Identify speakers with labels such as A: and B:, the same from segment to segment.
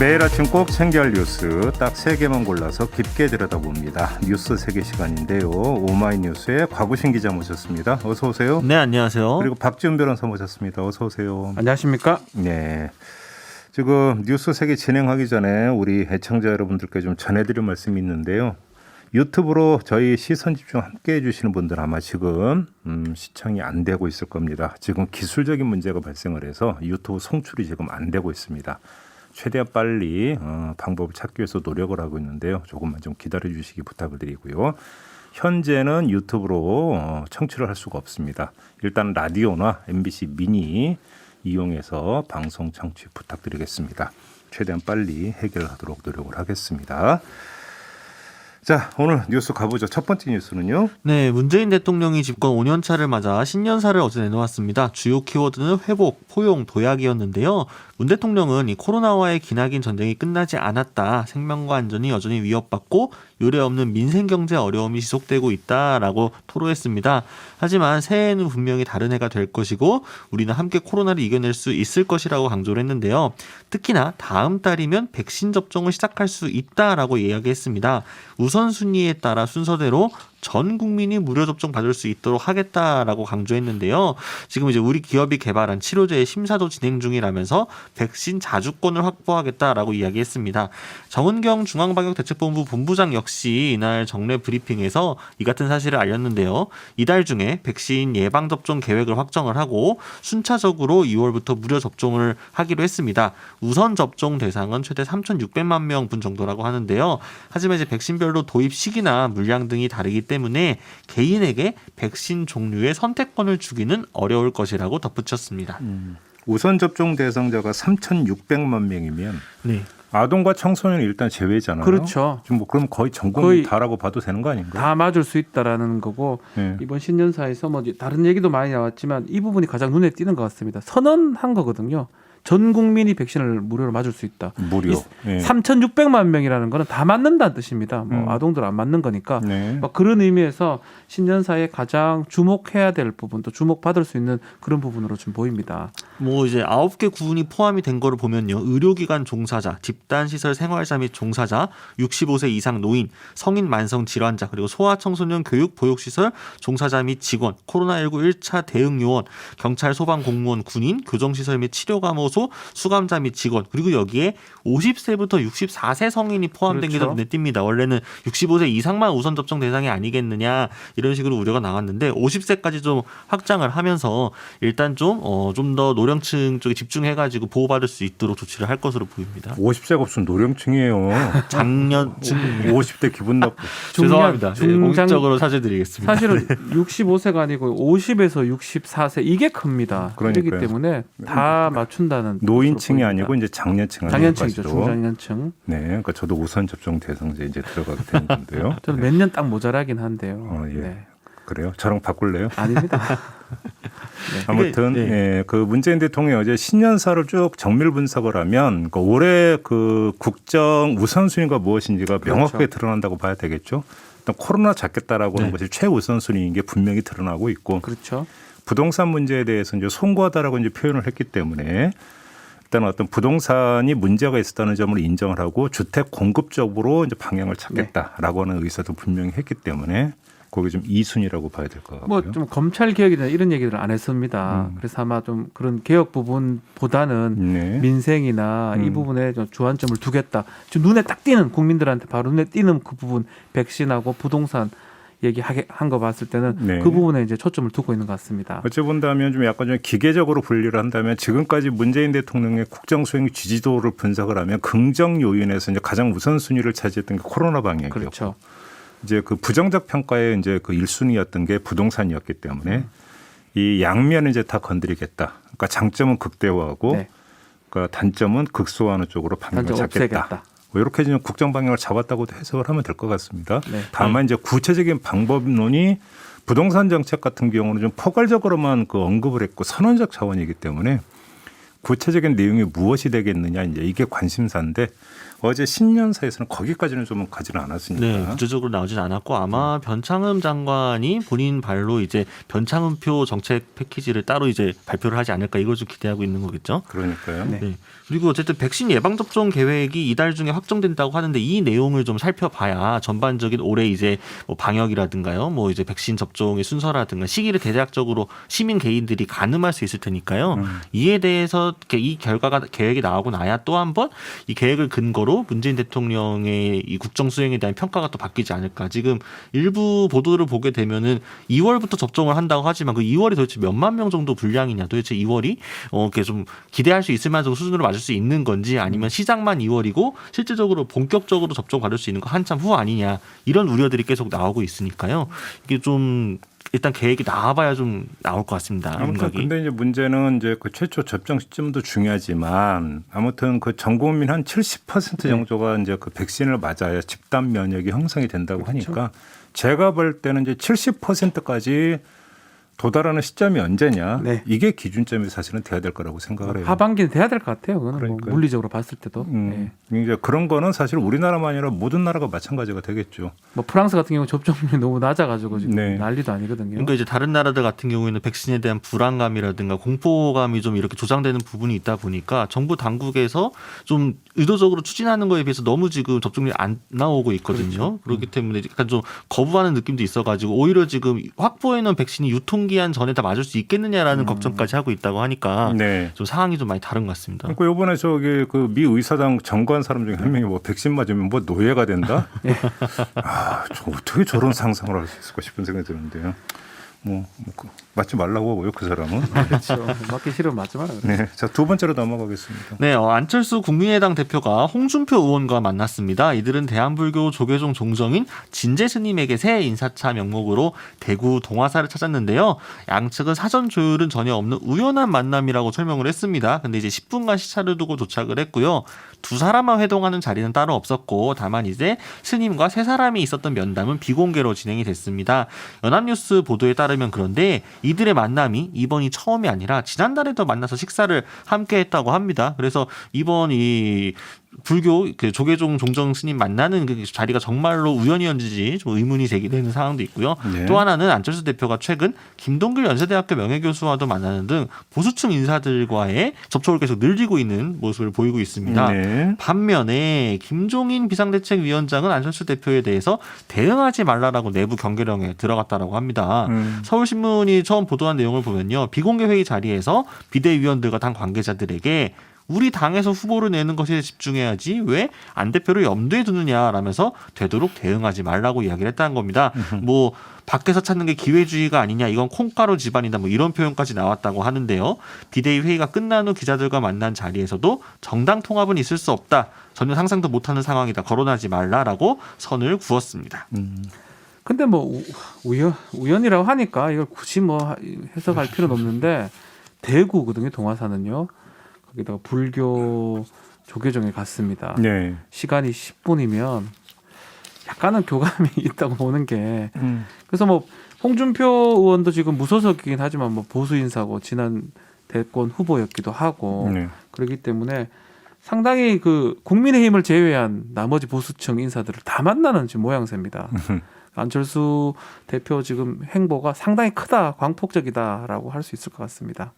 A: 매일 아침 꼭 챙겨야 할 뉴스 딱 3개만 골라서 깊게 들여다봅니다. 뉴스 세계 시간인데요. 오마이뉴스의 곽우신 기자 모셨습니다. 어서 오세요.
B: 네, 안녕하세요.
A: 그리고 박지훈 변호사 모셨습니다. 어서 오세요.
C: 안녕하십니까?
A: 네. 지금 뉴스 세계 진행하기 전에 우리 애청자 여러분들께 좀 전해드릴 말씀이 있는데요. 유튜브로 저희 시선집중 함께 해주시는 분들 아마 지금 시청이 안 되고 있을 겁니다. 지금 기술적인 문제가 발생을 해서 유튜브 송출이 지금 안 되고 있습니다. 최대한 빨리 방법을 찾기 위해서 노력을 하고 있는데요. 조금만 좀 기다려 주시기 부탁을 드리고요. 현재는 유튜브로 청취를 할 수가 없습니다. 일단 라디오나 MBC 미니 이용해서 방송 청취 부탁드리겠습니다. 최대한 빨리 해결하도록 노력을 하겠습니다. 자, 오늘 뉴스 가보죠. 첫 번째 뉴스는요.
B: 네, 문재인 대통령이 집권 5년차를 맞아 신년사를 어제 내놓았습니다. 주요 키워드는 회복, 포용, 도약이었는데요. 문 대통령은 이 코로나와의 기나긴 전쟁이 끝나지 않았다. 생명과 안전이 여전히 위협받고 유례없는 민생경제 어려움이 지속되고 있다라고 토로했습니다. 하지만 새해에는 분명히 다른 해가 될 것이고 우리는 함께 코로나를 이겨낼 수 있을 것이라고 강조를 했는데요. 특히나 다음 달이면 백신 접종을 시작할 수 있다라고 이야기했습니다. 우선순위에 따라 순서대로 전 국민이 무료 접종 받을 수 있도록 하겠다라고 강조했는데요. 지금 이제 우리 기업이 개발한 치료제의 심사도 진행 중이라면서 백신 자주권을 확보하겠다라고 이야기했습니다. 정은경 중앙방역대책본부 본부장 역시 이날 정례 브리핑에서 이 같은 사실을 알렸는데요. 이달 중에 백신 예방접종 계획을 확정을 하고 순차적으로 2월부터 무료 접종을 하기로 했습니다. 우선 접종 대상은 최대 3,600만 명분 정도라고 하는데요. 하지만 이제 백신별로 도입 시기나 물량 등이 다르기 때문에 개인에게 백신 종류의 선택권을 주기는 어려울 것이라고 덧붙였습니다.
A: 우선 접종 대상자가 3,600만 명이면
B: 네.
A: 아동과 청소년은 일단 제외잖아요.
C: 그렇죠.
A: 지금 뭐 그럼 거의 전 국민 다라고 봐도 되는 거 아닌가요?
C: 다 맞을 수 있다라는 거고
A: 네.
C: 이번 신년사에서 뭐 다른 얘기도 많이 나왔지만 이 부분이 가장 눈에 띄는 것 같습니다. 선언한 거거든요. 전 국민이 백신을 무료로 맞을 수 있다.
A: 무료. 네.
C: 3,600만 명이라는 거는 다 맞는다는 뜻입니다. 뭐 아동들 안 맞는 거니까.
A: 네.
C: 그런 의미에서 신년사에 가장 주목해야 될 부분 또 주목받을 수 있는 그런 부분으로 좀 보입니다.
B: 뭐 이제 9개 구분이 포함이 된 거를 보면요. 의료기관 종사자, 집단시설 생활자 및 종사자, 65세 이상 노인, 성인 만성 질환자, 그리고 소아청소년 교육 보육시설 종사자 및 직원, 코로나19 1차 대응 요원, 경찰 소방 공무원 군인, 교정시설 및 치료감호소 수감자 및 직원, 그리고 여기에 50세부터 64세 성인이 포함된 게
C: 그렇죠.
B: 눈에 띕니다. 원래는 65세 이상만 우선 접종 대상이 아니겠느냐 이런 식으로 우려가 나왔는데 50세까지 좀 확장을 하면서 일단 좀 더 노령층 쪽에 집중해가지고 보호받을 수 있도록 조치를 할 것으로 보입니다.
A: 50세가 없으면 노령층이에요.
B: 장년층
A: 50대 기분 나쁘.
B: 죄송합니다. 공식적으로 사죄드리겠습니다.
C: 사실은 65세가 아니고 50에서 64세 이게 큽니다. 그렇기 때문에 다 맞춘다는
A: 노인층이 아니고 이제 장년층
C: 장년층이죠. 중장년층.
A: 네, 그러니까 저도 우선 접종 대상자에 이제 들어가게 되는 건데요.
C: 저는 몇 년 딱 모자라긴 한데요.
A: 예.
C: 네.
A: 그래요? 저랑 바꿀래요?
C: 아닙니다.
A: 아무튼
B: 네.
A: 예, 그 문재인 대통령이 어제 신년사를 쭉 정밀 분석을 하면 그 올해 그 국정 우선순위가 무엇인지가 명확하게 드러난다고 봐야 되겠죠. 일단 코로나 잡겠다라고 하는 것이 최우선순위인 게 분명히 드러나고 있고,
C: 그렇죠.
A: 부동산 문제에 대해서 이제 송구하다라고 이제 표현을 했기 때문에 일단 어떤 부동산이 문제가 있었다는 점을 인정을 하고 주택 공급 쪽으로 이제 방향을 찾겠다라고 하는 의사도 분명히 했기 때문에 그게 좀 2순위라고 봐야 될 것 같고요.
C: 뭐 좀 검찰 개혁이나 이런 얘기들은 안 했습니다. 그래서 아마 좀 그런 개혁 부분보다는
A: 네.
C: 민생이나 이 부분에 좀 주안점을 두겠다. 좀 눈에 딱 띄는 국민들한테 바로 눈에 띄는 그 부분 백신하고 부동산 얘기한 거 봤을 때는
A: 네.
C: 그 부분에 이제 초점을 두고 있는 것 같습니다.
A: 어찌 본다면 좀 약간 좀 기계적으로 분류를 한다면 지금까지 문재인 대통령의 국정 수행 지지도를 분석을 하면 긍정 요인에서 이제 가장 우선순위를 차지했던 게 코로나 방역이었고,
C: 그렇죠.
A: 이제 그 부정적 평가에 이제 그 1순위였던 게 부동산이었기 때문에 이 양면을 이제 다 건드리겠다. 그러니까 장점은 극대화하고
C: 네.
A: 그러니까 단점은 극소화하는 쪽으로 방향을
C: 단점
A: 잡겠다.
C: 없애겠다.
A: 뭐 이렇게 지금 국정 방향을 잡았다고도 해석을 하면 될 것 같습니다.
C: 네.
A: 다만 이제 구체적인 방법론이 부동산 정책 같은 경우는 좀 포괄적으로만 그 언급을 했고 선언적 차원이기 때문에 구체적인 내용이 무엇이 되겠느냐 이제 이게 관심사인데 어제 신년사에서는 거기까지는 좀 가지는 않았으니까.
B: 네, 구체적으로 나오진 않았고 아마 변창흠 장관이 본인 발로 이제 변창흠표 정책 패키지를 따로 이제 발표를 하지 않을까 이걸 좀 기대하고 있는 거겠죠.
A: 그러니까요.
C: 네.
B: 네. 그리고 어쨌든 백신 예방 접종 계획이 이달 중에 확정된다고 하는데 이 내용을 좀 살펴봐야 전반적인 올해 이제 뭐 방역이라든가요, 뭐 이제 백신 접종의 순서라든가 시기를 대략적으로 시민 개인들이 가늠할 수 있을 테니까요. 이에 대해서 이 결과가 계획이 나오고 나야 또 한 번 이 계획을 근거로 문재인 대통령의 이 국정 수행에 대한 평가가 또 바뀌지 않을까. 지금 일부 보도를 보게 되면은 2월부터 접종을 한다고 하지만 그 2월이 도대체 몇만 명 정도 분량이냐, 도대체 2월이 이렇게 좀 기대할 수 있을 만한 수준으로 맞을 수 있는 건지 아니면 시작만 2월이고 실질적으로 본격적으로 접종 받을 수 있는 거 한참 후 아니냐 이런 우려들이 계속 나오고 있으니까요. 이게 좀 일단 계획이 나와봐야 좀 나올 것 같습니다.
A: 아무튼
B: 생각이.
A: 근데 이제 문제는 이제 그 최초 접종 시점도 중요하지만 아무튼 그 전 국민 한 70% 정도가 이제 그 백신을 맞아야 집단 면역이 형성이 된다고 하니까 제가 볼 때는 이제 70%까지 도달하는 시점이 언제냐
C: 네.
A: 이게 기준점이 사실은 돼야 될 거라고 생각을 해요.
C: 하반기는 돼야 될 것 같아요. 그거는 뭐
A: 그러니까요.
C: 물리적으로 봤을 때도. 네.
A: 이제 그런 거는 사실 우리나라만 아니라 모든 나라가 마찬가지가 되겠죠.
C: 뭐 프랑스 같은 경우 접종률이 너무 낮아가지고 지금
A: 네.
C: 난리도 아니거든요.
B: 그러니까 이제 다른 나라들 같은 경우에는 백신에 대한 불안감이라든가 공포감이 좀 이렇게 조장되는 부분이 있다 보니까 정부 당국에서 좀 의도적으로 추진하는 거에 비해서 너무 지금 접종률이 안 나오고 있거든요. 그렇기 때문에 약간 좀 거부하는 느낌도 있어가지고 오히려 지금 확보해놓은 백신이 유통기한 전에 다 맞을 수 있겠느냐라는 걱정까지 하고 있다고 하니까
A: 네.
B: 좀 상황이 좀 많이 다른 것 같습니다.
A: 그러니까 이번에 저기 그 미 의사당 정관 사람 중에 한 명이 뭐 백신 맞으면 뭐 노예가 된다? 아, 저 어떻게 저런 상상을 할 수 있을까 싶은 생각이 드는데요. 맞지 말라고 하고요, 그 사람은.
C: 그렇죠. 맞기 싫으면 맞지 마라. 그래.
A: 네, 자 두 번째로 넘어가겠습니다.
B: 네, 안철수 국민의당 대표가 홍준표 의원과 만났습니다. 이들은 대한불교 조계종 종정인 진재 스님에게 새 인사차 명목으로 대구 동화사를 찾았는데요. 양측은 사전 조율은 전혀 없는 우연한 만남이라고 설명을 했습니다. 근데 이제 10분간 시차를 두고 도착을 했고요. 두 사람만 회동하는 자리는 따로 없었고 다만 이제 스님과 세 사람이 있었던 면담은 비공개로 진행이 됐습니다. 연합뉴스 보도에 따르면 그런데 이들의 만남이 이번이 처음이 아니라 지난달에도 만나서 식사를 함께 했다고 합니다. 그래서 이번 이 불교 그 조계종 종정 스님 만나는 그 자리가 정말로 우연이었는지 좀 의문이 제기되는 상황도 있고요.
A: 네.
B: 또 하나는 안철수 대표가 최근 김동길 연세대학교 명예교수와도 만나는 등 보수층 인사들과의 접촉을 계속 늘리고 있는 모습을 보이고 있습니다.
A: 네.
B: 반면에 김종인 비상대책위원장은 안철수 대표에 대해서 대응하지 말라라고 내부 경계령에 들어갔다라고 합니다. 서울신문이 처음 보도한 내용을 보면요. 비공개 회의 자리에서 비대위원들과 당 관계자들에게 우리 당에서 후보를 내는 것에 집중해야지 왜 안 대표를 염두에 두느냐라면서 되도록 대응하지 말라고 이야기를 했다는 겁니다. 뭐 밖에서 찾는 게 기회주의가 아니냐, 이건 콩가루 집안이다, 뭐 이런 표현까지 나왔다고 하는데요. 비대위 회의가 끝난 후 기자들과 만난 자리에서도 정당 통합은 있을 수 없다, 전혀 상상도 못하는 상황이다, 거론하지 말라라고 선을 그었습니다.
C: 근데 뭐 우연이라고 하니까 이걸 굳이 뭐 해석할 필요는 없는데 대구거든요. 동화사는요. 거기다가 불교 조계종에 갔습니다.
A: 네.
C: 시간이 10분이면 약간은 교감이 있다고 보는 게 그래서 뭐 홍준표 의원도 지금 무소속이긴 하지만 뭐 보수 인사고 지난 대권 후보였기도 하고
A: 네.
C: 그렇기 때문에 상당히 그 국민의힘을 제외한 나머지 보수층 인사들을 다 만나는 지금 모양새입니다. 안철수 대표 지금 행보가 상당히 크다, 광폭적이다라고 할 수 있을 것 같습니다.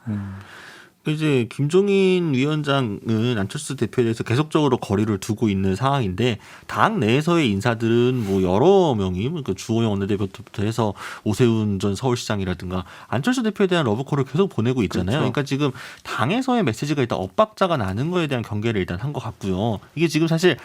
B: 이제 김종인 위원장은 안철수 대표에 대해서 계속적으로 거리를 두고 있는 상황인데 당 내에서의 인사들은 뭐 여러 명이 그러니까 주호영 원내대표부터 해서 오세훈 전 서울시장이라든가 안철수 대표에 대한 러브콜을 계속 보내고 있잖아요.
C: 그렇죠.
B: 그러니까 지금 당에서의 메시지가 일단 엇박자가 나는 거에 대한 경계를 일단 한 것 같고요. 이게 지금 사실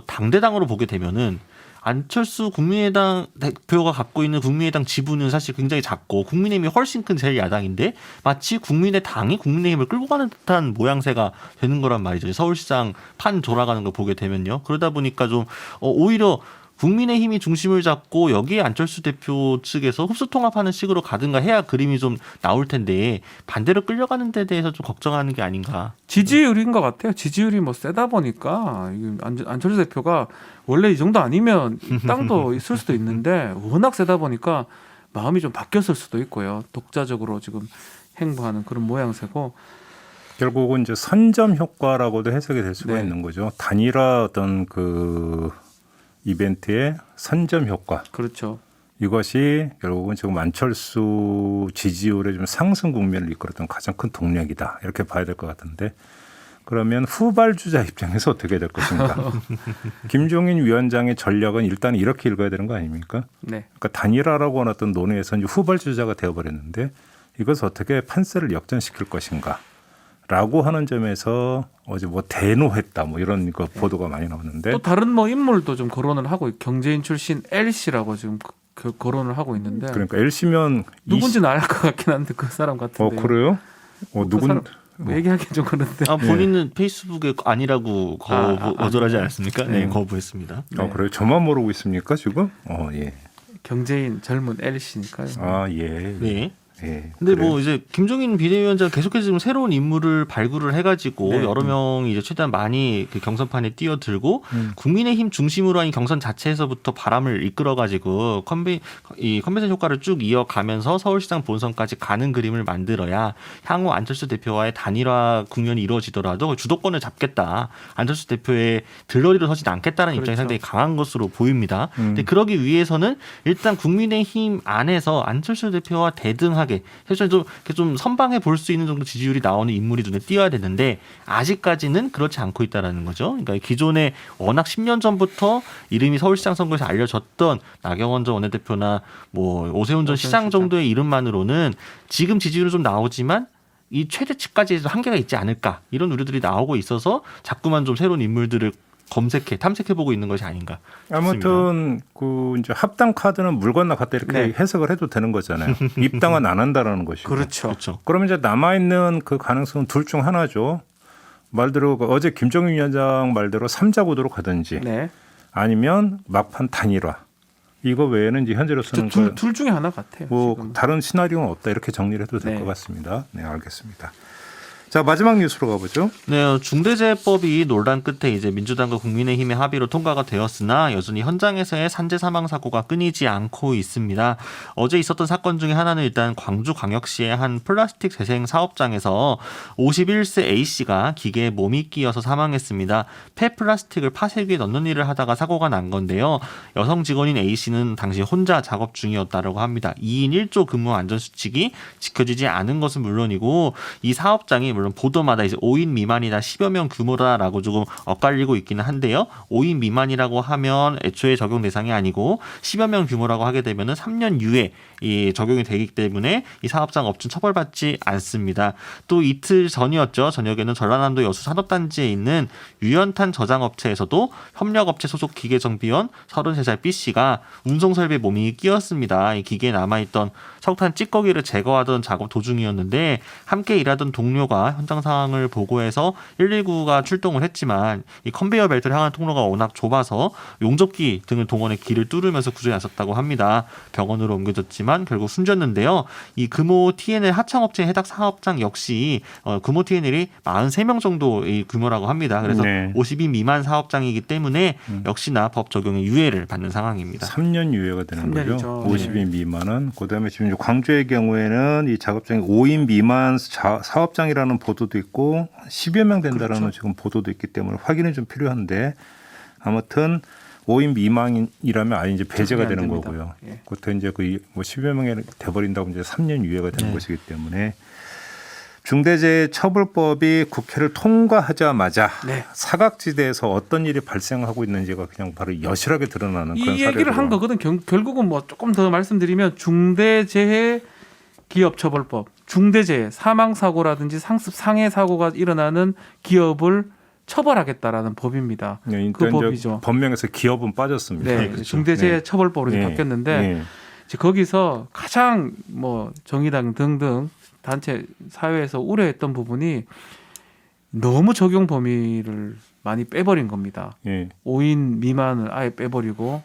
B: 당대당으로 보게 되면은 안철수 국민의당 대표가 갖고 있는 국민의당 지분은 사실 굉장히 작고 국민의힘이 훨씬 큰 제일 야당인데 마치 국민의 당이 국민의힘을 끌고 가는 듯한 모양새가 되는 거란 말이죠. 서울시장 판 돌아가는 걸 보게 되면요. 그러다 보니까 좀 오히려 국민의힘이 중심을 잡고 여기에 안철수 대표 측에서 흡수통합하는 식으로 가든가 해야 그림이 좀 나올 텐데 반대로 끌려가는 데 대해서 좀 걱정하는 게 아닌가.
C: 지지율인 것 같아요. 지지율이 뭐 세다 보니까 안철수 대표가 원래 이 정도 아니면 이 땅도 있을 수도 있는데 워낙 세다 보니까 마음이 좀 바뀌었을 수도 있고요. 독자적으로 지금 행보하는 그런 모양새고
A: 결국은 이제 선점 효과라고도 해석이 될 수가
C: 네.
A: 있는 거죠. 단일화 어떤 그 이벤트의 선점 효과.
C: 그렇죠.
A: 이것이 결국은 지금 안철수 지지율의 좀 상승 국면을 이끌었던 가장 큰 동력이다. 이렇게 봐야 될 것 같은데 그러면 후발주자 입장에서 어떻게 될 것인가? 김종인 위원장의 전략은 일단 이렇게 읽어야 되는 거 아닙니까?
C: 네.
A: 그러니까 단일화라고 하는 어떤 논의에서 이제 후발주자가 되어버렸는데 이것을 어떻게 판세를 역전시킬 것인가? 라고 하는 점에서 어제 뭐 대노했다 뭐 이런 그 보도가 많이 나오는데
C: 또 다른 뭐 인물도 좀 거론을 하고 경제인 출신 L 씨라고 지금 거론을 하고 있는데
A: 그러니까 L씨면
C: 누군지는 알 것 같긴 한데 그 사람 같은데.
A: 그래요? 누군
C: 사람 뭐 얘기하기 좀 그런데.
B: 본인은 페이스북에 아니라고 거절하지 않았습니까? 네, 거부했습니다.
A: 그래요? 저만 모르고 있습니까 지금? 예.
C: 경제인 젊은 L 씨니까요.
A: 예.
B: 네.
A: 예.
B: 근데
A: 그래요?
B: 뭐 이제 김종인 비대위원장 계속해서 지금 새로운 인물을 발굴을 해가지고
C: 네.
B: 여러 명이 이제 최대한 많이 그 경선판에 뛰어들고 국민의힘 중심으로 한 경선 자체에서부터 바람을 이끌어가지고 이 컨벤션 효과를 쭉 이어가면서 서울시장 본선까지 가는 그림을 만들어야 향후 안철수 대표와의 단일화 국면이 이루어지더라도 주도권을 잡겠다. 안철수 대표의 들러리로 서진 않겠다는 입장이
C: 그렇죠.
B: 상당히 강한 것으로 보입니다. 근데 그러기 위해서는 일단 국민의힘 안에서 안철수 대표와 대등하게 사실 좀 선방해 볼 수 있는 정도 지지율이 나오는 인물이 눈에 띄어야 되는데 아직까지는 그렇지 않고 있다라는 거죠. 그러니까 기존에 워낙 10년 전부터 이름이 서울시장 선거에서 알려졌던 나경원 전 원내대표나 뭐 오세훈 전 시장 정도의 이름만으로는 지금 지지율은 좀 나오지만 이 최대치까지 해서 한계가 있지 않을까 이런 우려들이 나오고 있어서 자꾸만 좀 새로운 인물들을 탐색해보고 있는 것이 아닌가 싶습니다.
A: 아무튼 그 이제 합당 카드는 물 건너 갔다 이렇게
C: 네.
A: 해석을 해도 되는 거잖아요. 입당은 안 한다라는 것이고.
C: 그렇죠.
A: 그러면 이제 남아 있는 그 가능성은 둘 중 하나죠. 말대로 어제 김정인 위원장 말대로 3자 구도로 가든지
C: 네.
A: 아니면 막판 단일화. 이거 외에는 이제 현재로서는
C: 둘 중에 하나 같아요.
A: 뭐
C: 지금.
A: 다른 시나리오는 없다 이렇게 정리를 해도 될
C: 네.
A: 것 같습니다. 네, 알겠습니다. 자, 마지막 뉴스로 가보죠.
B: 네, 중대재해법이 논란 끝에 이제 민주당과 국민의힘의 합의로 통과가 되었으나 여전히 현장에서의 산재 사망 사고가 끊이지 않고 있습니다. 어제 있었던 사건 중에 하나는 일단 광주광역시의 한 플라스틱 재생 사업장에서 51세 A 씨가 기계에 몸이 끼어서 사망했습니다. 폐플라스틱을 파쇄기에 넣는 일을 하다가 사고가 난 건데요. 여성 직원인 A 씨는 당시 혼자 작업 중이었다고 합니다. 2인 1조 근무 안전수칙이 지켜지지 않은 것은 물론이고 이 사업장이 물론 보도마다 이제 5인 미만이다 10여 명 규모다라고 조금 엇갈리고 있기는 한데요. 5인 미만이라고 하면 애초에 적용 대상이 아니고 10여 명 규모라고 하게 되면은 3년 유예 이 적용이 되기 때문에 이 사업장 업주는 처벌받지 않습니다. 또 이틀 전이었죠. 저녁에는 전라남도 여수 산업단지에 있는 유연탄 저장업체에서도 협력업체 소속 기계정비원 33살 B 씨가 운송설비에 몸이 끼었습니다. 이 기계에 남아있던 석탄 찌꺼기를 제거하던 작업 도중이었는데 함께 일하던 동료가 현장 상황을 보고해서 119가 출동을 했지만 이 컨베이어 벨트를 향하는 통로가 워낙 좁아서 용접기 등을 동원해 길을 뚫으면서 구조에 나섰다고 합니다. 병원으로 옮겨졌지만 결국 숨졌는데요. 이 금호 TNL 하청업체의 해당 사업장 역시 금호 TNL이 43명 정도의 규모라고 합니다. 그래서
A: 네.
B: 50인 미만 사업장이기 때문에 역시나 법 적용의 유예를 받는 상황입니다.
A: 3년 유예가 되는
C: 3년이죠.
A: 거죠. 50인 미만은. 그다음에 지금 광주의 경우에는 이 작업장이 5인 미만 사업장이라는 보도도 있고 10여 명 된다라는
C: 그렇죠.
A: 지금 보도도 있기 때문에 확인이 좀 필요한데 아무튼 5인 미만이라면 아예 이제 배제가
C: 안
A: 되는
C: 됩니다.
A: 거고요.
C: 예.
A: 그때 이제 그 뭐 10여 명이 돼버린다고 이제 3년 유예가 되는
B: 네.
A: 것이기 때문에 중대재해처벌법이 국회를 통과하자마자
C: 네.
A: 사각지대에서 어떤 일이 발생하고 있는지가 그냥 바로 여실하게 드러나는 그런
C: 이 얘기를 한 거거든. 결국은 뭐 조금 더 말씀드리면 중대재해 기업처벌법, 중대재해 사망 사고라든지 상습 상해 사고가 일어나는 기업을 처벌하겠다라는 법입니다.
A: 네,
C: 그
A: 일단 이제
C: 법이죠.
A: 법명에서 기업은 빠졌습니다.
C: 네,
A: 그렇죠.
C: 중대재해처벌법으로
A: 네.
C: 바뀌었는데
A: 네.
C: 이제 거기서 가장 뭐 정의당 등등 단체 사회에서 우려했던 부분이 너무 적용 범위를 많이 빼버린 겁니다.
A: 네.
C: 5인 미만을 아예 빼버리고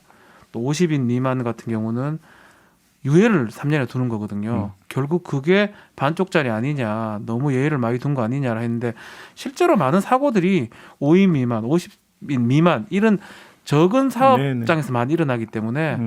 C: 또 50인 미만 같은 경우는 유예를 3년에 두는 거거든요. 결국 그게 반쪽짜리 아니냐, 너무 예외를 많이 둔 거 아니냐 했는데 실제로 많은 사고들이 5인 미만, 50인 미만 이런 적은 사업장에서 많이 일어나기 때문에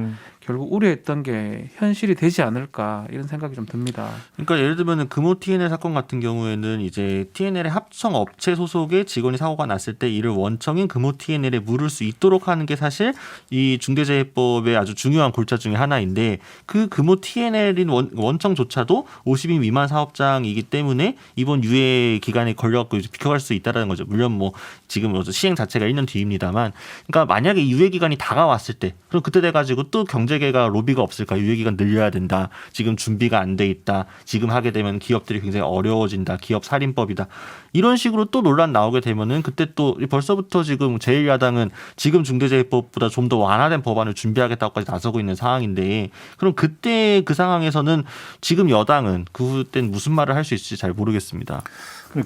C: 결국 우려했던 게 현실이 되지 않을까 이런 생각이 좀 듭니다.
B: 그러니까 예를 들면 금호 TNL 사건 같은 경우에는 이제 TNL의 합성 업체 소속의 직원이 사고가 났을 때 이를 원청인 금호 TNL에 물을 수 있도록 하는 게 사실 이 중대재해법의 아주 중요한 골자 중에 하나인데 그 금호 TNL인 원청조차도 50인 미만 사업장이기 때문에 이번 유예 기간에 걸려갖고 이제 비켜갈 수 있다라는 거죠. 물론 뭐 지금 시행 자체가 1년 뒤입니다만, 그러니까 만약에 유예 기간이 다가왔을 때, 그럼 그때 돼가지고 또 경제계가 로비가 없을까? 유예 기간 늘려야 된다. 지금 준비가 안 돼 있다. 지금 하게 되면 기업들이 굉장히 어려워진다. 기업 살인법이다. 이런 식으로 또 논란 나오게 되면은 그때 또 벌써부터 지금 제1야당은 지금 중대재해법보다 좀 더 완화된 법안을 준비하겠다고까지 나서고 있는 상황인데, 그럼 그때 그 상황에서는 지금 여당은 그땐 무슨 말을 할 수 있을지 잘 모르겠습니다.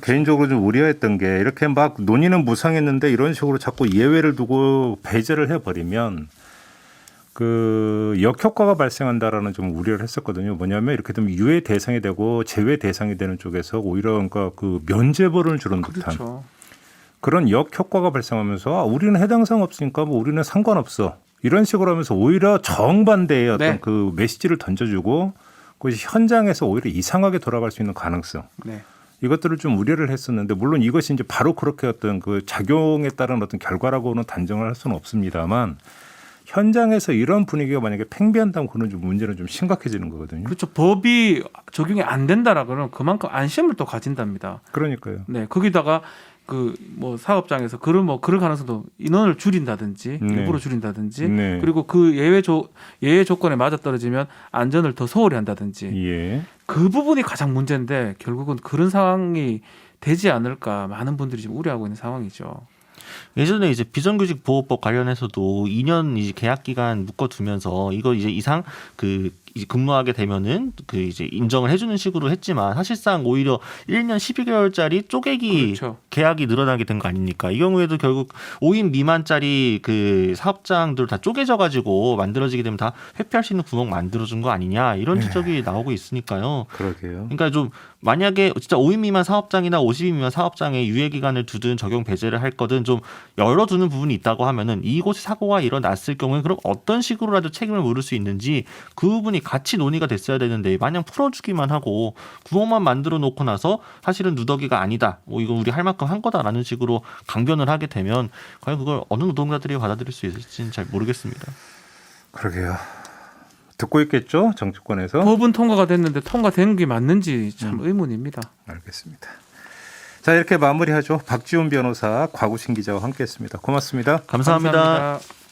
A: 개인적으로 좀 우려했던 게 이렇게 막 논의는 무상했는데 이런 식으로 자꾸 예외를 두고 배제를 해버리면 그 역효과가 발생한다라는 좀 우려를 했었거든요. 뭐냐면 이렇게 되면 유예 대상이 되고 제외 대상이 되는 쪽에서 오히려 그러니까 그 면죄부를 주는 듯한
C: 그렇죠.
A: 그런 역효과가 발생하면서 우리는 해당 사항 없으니까 뭐 우리는 상관없어 이런 식으로 하면서 오히려 정반대의 어떤
C: 네.
A: 그 메시지를 던져주고 그것이 현장에서 오히려 이상하게 돌아갈 수 있는 가능성.
C: 네.
A: 이것들을 좀 우려를 했었는데 물론 이것이 이제 바로 그렇게 어떤 그 작용에 따른 어떤 결과라고는 단정을 할 수는 없습니다만 현장에서 이런 분위기가 만약에 팽배한다면 그런 좀 문제는 좀 심각해지는 거거든요.
C: 그렇죠. 법이 적용이 안 된다라 그러면 그만큼 안심을 또 가진답니다.
A: 그러니까요.
C: 네, 거기다가 그 뭐 사업장에서 그럴 가능성도 인원을 줄인다든지
A: 네.
C: 일부러 줄인다든지
A: 네.
C: 그리고 그 예외 조건에 맞아 떨어지면 안전을 더 소홀히 한다든지
A: 예.
C: 그 부분이 가장 문제인데 결국은 그런 상황이 되지 않을까 많은 분들이 지금 우려하고 있는 상황이죠.
B: 예전에 이제 비정규직 보호법 관련해서도 2년 이제 계약 기간 묶어두면서 이거 이제 이상 그 이제 근무하게 되면은 그 이제 인정을 해주는 식으로 했지만 사실상 오히려 1년 12개월짜리 쪼개기
C: 그렇죠.
B: 계약이 늘어나게 된 거 아닙니까? 이 경우에도 결국 5인 미만짜리 그 사업장들 다 쪼개져 가지고 만들어지게 되면 다 회피할 수 있는 구멍 만들어준 거 아니냐 이런 지적이 나오고 있으니까요.
A: 그러게요.
B: 그러니까 좀 만약에 진짜 5인 미만 사업장이나 50인 미만 사업장에 유예 기간을 두든 적용 배제를 할 거든 좀 열어두는 부분이 있다고 하면은 이곳에 사고가 일어났을 경우에 그럼 어떤 식으로라도 책임을 물을 수 있는지 그 부분이 같이 논의가 됐어야 되는데 마냥 풀어주기만 하고 구멍만 만들어 놓고 나서 사실은 누더기가 아니다. 이건 우리 할 만큼 한 거다라는 식으로 강변을 하게 되면 과연 그걸 어느 노동자들이 받아들일 수 있을지는 잘 모르겠습니다.
A: 그러게요. 듣고 있겠죠? 정치권에서.
C: 법은 통과가 됐는데 통과된 게 맞는지 참 의문입니다.
A: 알겠습니다. 자, 이렇게 마무리하죠. 박지훈 변호사, 곽우신 기자와 함께했습니다. 고맙습니다.
B: 감사합니다.
C: 감사합니다.